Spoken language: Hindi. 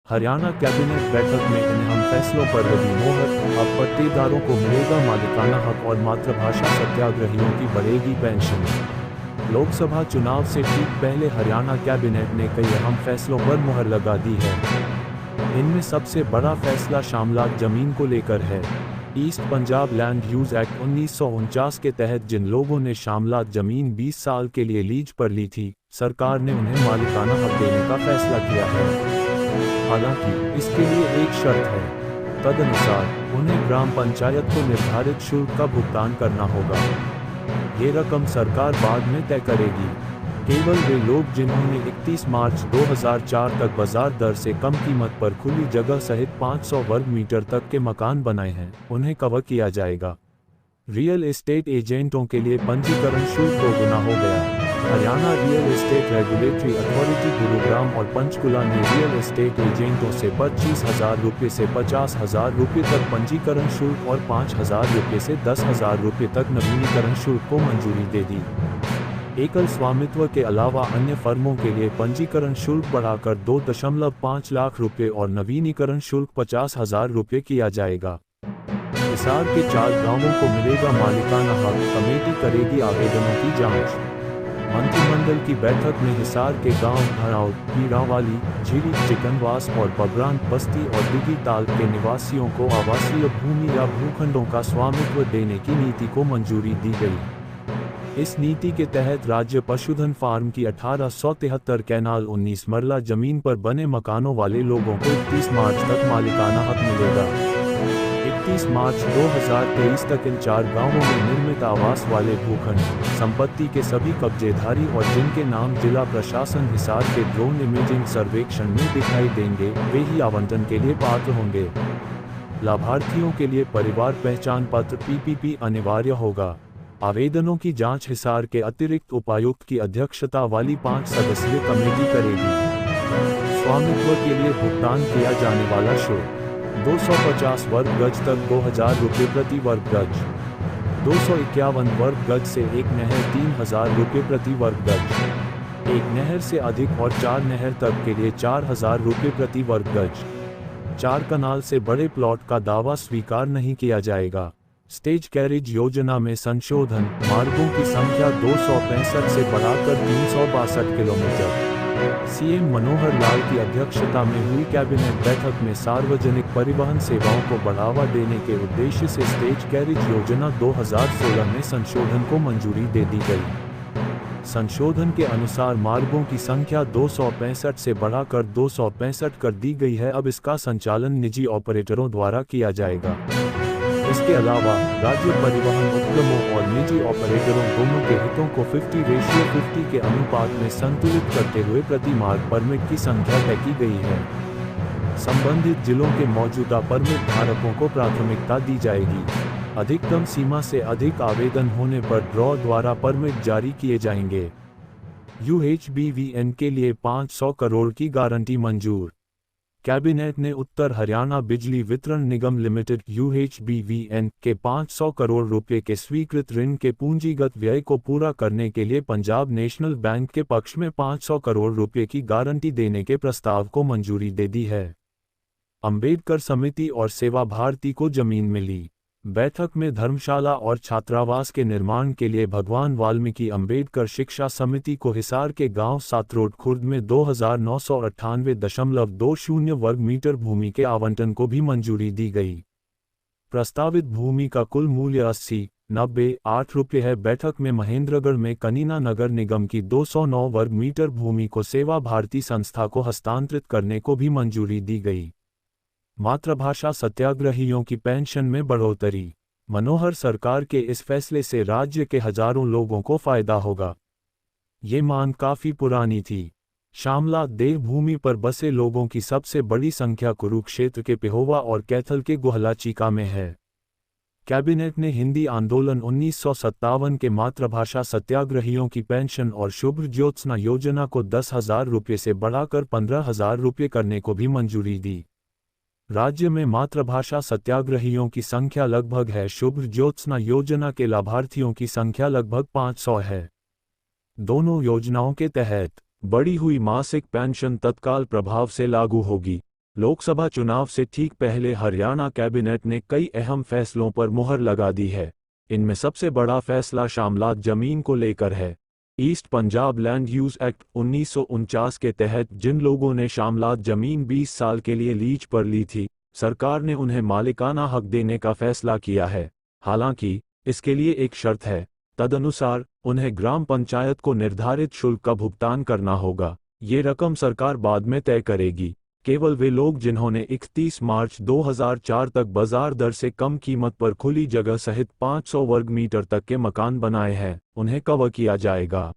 हरियाणा कैबिनेट बैठक में इन अहम फैसलों पर लगी मोहर। अब पट्टेदारों को मिलेगा मालिकाना हक और मातृभाषा सत्याग्रहियों की बढ़ेगी पेंशन। लोकसभा चुनाव से ठीक पहले हरियाणा कैबिनेट ने कई अहम फैसलों पर मुहर लगा दी है। इनमें सबसे बड़ा फैसला शामलात जमीन को लेकर है। East Punjab land use act 1949 के तहत जिन लोगों ने शामलात जमीन 20 साल के लिए लीज पर ली थी, सरकार ने उन्हें मालिकाना हक देने का फैसला किया है। हालांकि इसके लिए एक शर्त है। तदनुसार उन्हें ग्राम पंचायत को निर्धारित शुल्क का भुगतान करना होगा। ये रकम सरकार बाद में तय करेगी। केवल वे लोग जिन्होंने 31 मार्च 2004 तक बाजार दर से कम कीमत पर खुली जगह सहित 500 वर्ग मीटर तक के मकान बनाए हैं, उन्हें कवर किया जाएगा। रियल एस्टेट एजेंटों के लिए पंजीकरण शुल्क 2 गुना हो गया। Haryana real estate regulatory authority Gurugram और पंचकुला ने रियल एस्टेट एजेंटों से 25,000 रुपये से 50,000 रुपये तक पंजीकरण शुल्क और 5,000 रुपये से 10,000 रुपये तक नवीनीकरण शुल्क को मंजूरी दे दी। एकल स्वामित्व के अलावा अन्य फर्मों के लिए पंजीकरण शुल्क बढ़ाकर 2.5 लाख रुपये और नवीनीकरण शुल्क 50,000 रुपये किया जाएगा। हिसार के 4 गांवों को मिलेगा मालिकाना हक, कमेटी करेगी आवेदनों की जांच। मंत्रिमंडल की बैठक में हिसार के गांव भराव, पीरावाली, झीरी, चिकनवास और बबरान बस्ती और डिगी ताल के निवासियों को आवासीय भूमि या भूखंडों का स्वामित्व देने की नीति को मंजूरी दी गई। इस नीति के तहत राज्य पशुधन फार्म की 1873 कैनाल 19 मरला जमीन पर बने मकानों वाले लोगों को 31 मार्च तक मालिकाना हक मिलेगा। 31 मार्च 2023 तक इन 4 गांवों में निर्मित आवास वाले भूखंड, संपत्ति के सभी कब्जेधारी और जिनके नाम जिला प्रशासन हिसार के ड्रोन इमेजिंग सर्वेक्षण में दिखाई देंगे, वे ही आवंटन के लिए पात्र होंगे। लाभार्थियों के लिए परिवार पहचान पत्र (PPP) अनिवार्य होगा। आवेदनों की जांच हिसार के अतिरिक्त उपायुक्त की अध्यक्षता वाली 5 सदस्यीय कमेटी करेगी। स्वामित्व के लिए भुगतान किया जाने वाला शुल्क 250 वर्ग गज तक 2,000 रुपये प्रति वर्ग गज, 251 वर्ग गज से एक नहर 3,000 रुपये प्रति वर्ग गज, एक नहर से अधिक और 4 नहर तक के लिए 4,000 रुपये प्रति वर्ग गज। 4 कनाल से बड़े प्लॉट का दावा स्वीकार नहीं किया जाएगा। स्टेज कैरिज योजना में संशोधन, मार्गों की संख्या 265 से बढ़ाकर 362 किलोमीटर। सीएम मनोहर लाल की अध्यक्षता में हुई कैबिनेट बैठक में सार्वजनिक परिवहन सेवाओं को बढ़ावा देने के उद्देश्य से स्टेज कैरिज योजना 2016 में संशोधन को मंजूरी दे दी गई। संशोधन के अनुसार मार्गों की संख्या 265 से बढ़ाकर 265 कर दी गई है। अब इसका संचालन निजी ऑपरेटरों द्वारा किया जाएगा। इसके अलावा राज्य परिवहन उपक्रमों और निजी ऑपरेटरों दोनों के हितों को 50:50 के अनुपात में संतुलित करते हुए प्रति मार्ग परमिट की संख्या तय की गई है। संबंधित जिलों के मौजूदा परमिट धारकों को प्राथमिकता दी जाएगी। अधिकतम सीमा से अधिक आवेदन होने पर ड्रॉ द्वारा परमिट जारी किए जाएंगे। UHBVN के लिए 500 करोड़ की गारंटी मंजूर। कैबिनेट ने उत्तर हरियाणा बिजली वितरण निगम लिमिटेड UHBVN के 500 करोड़ रुपए के स्वीकृत ऋण के पूंजीगत व्यय को पूरा करने के लिए पंजाब नेशनल बैंक के पक्ष में 500 करोड़ रुपए की गारंटी देने के प्रस्ताव को मंजूरी दे दी है। अंबेडकर समिति और सेवा भारती को जमीन मिली। बैठक में धर्मशाला और छात्रावास के निर्माण के लिए भगवान वाल्मीकि अंबेडकर शिक्षा समिति को हिसार के गांव सातरोड खुर्द में 2,998.20 वर्ग मीटर भूमि के आवंटन को भी मंजूरी दी गई। प्रस्तावित भूमि का कुल मूल्य 80,90,8 रुपये है। बैठक में महेंद्रगढ़ में कनीना नगर निगम की 209 वर्ग मीटर भूमि को सेवा भारती संस्था को हस्तांतरित करने को भी मंजूरी दी गई। मातृभाषा सत्याग्रहियों की पेंशन में बढ़ोतरी। मनोहर सरकार के इस फैसले से राज्य के हजारों लोगों को फायदा होगा। ये मांग काफी पुरानी थी। शामला देवभूमि पर बसे लोगों की सबसे बड़ी संख्या कुरुक्षेत्र के पेहोवा और कैथल के गुहला चीका में है। कैबिनेट ने हिंदी आंदोलन 1957 के मातृभाषा सत्याग्रहियों की पेंशन और शुभ ज्योत्सना योजना को 10,000 रुपये से बढ़ाकर 15,000 रुपये करने को भी मंजूरी दी। राज्य में मातृभाषा सत्याग्रहियों की संख्या लगभग है। शुभ ज्योत्सना योजना के लाभार्थियों की संख्या लगभग 500 है। दोनों योजनाओं के तहत बढ़ी हुई मासिक पेंशन तत्काल प्रभाव से लागू होगी। लोकसभा चुनाव से ठीक पहले हरियाणा कैबिनेट ने कई अहम फैसलों पर मुहर लगा दी है। इनमें सबसे बड़ा फैसला शामलात जमीन को लेकर है। East Punjab land use act 1949 के तहत जिन लोगों ने शामलात जमीन 20 साल के लिए लीज पर ली थी, सरकार ने उन्हें मालिकाना हक देने का फैसला किया है। हालांकि इसके लिए एक शर्त है, तदनुसार उन्हें ग्राम पंचायत को निर्धारित शुल्क का भुगतान करना होगा। ये रकम सरकार बाद में तय करेगी। केवल वे लोग जिन्होंने 31 मार्च 2004 तक बाजार दर से कम कीमत पर खुली जगह सहित 500 वर्ग मीटर तक के मकान बनाए हैं, उन्हें कवर किया जाएगा।